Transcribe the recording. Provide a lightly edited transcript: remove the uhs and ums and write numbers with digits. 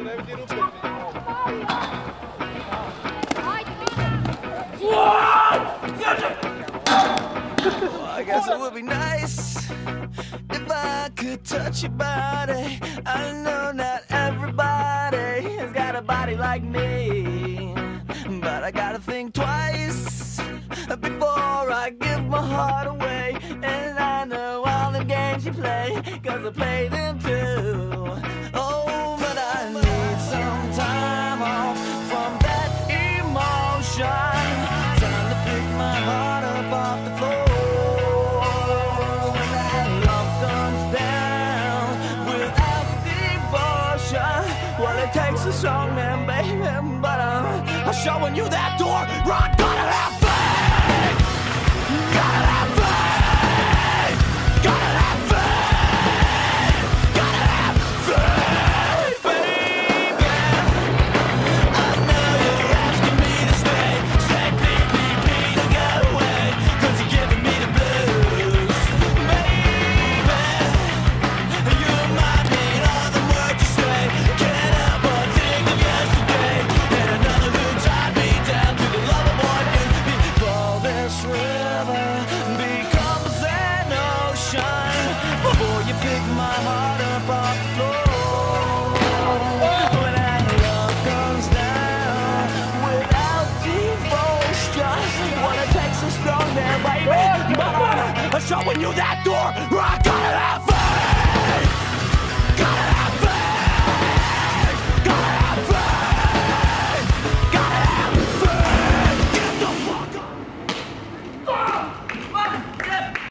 I guess it would be nice if I could touch your body. I know not everybody has got a body like me, but I gotta think twice before I give my heart away. And I know all the games you play, 'cause I play them too. Oh, but I need some time off from that emotion. Time to pick my heart up off the floor. When that love comes down without devotion, well, it takes a strong man, baby, but I'm showing you that door. I gotta have faith. Gotta have faith. Gotta have faith. Gotta have faith, baby. I know you're asking me to stay. Say please to go away, 'cause you're giving me the blues. Baby, you remind me of the words you say. Can't help but think of yesterday, and another who tied me down to the lover boy before this river becomes an ocean. Before you pick my heart up off the floor. When that love comes down without devotion, well, it takes a strong man, baby, but I'm showing you that door. I gotta have faith. Gotta have faith.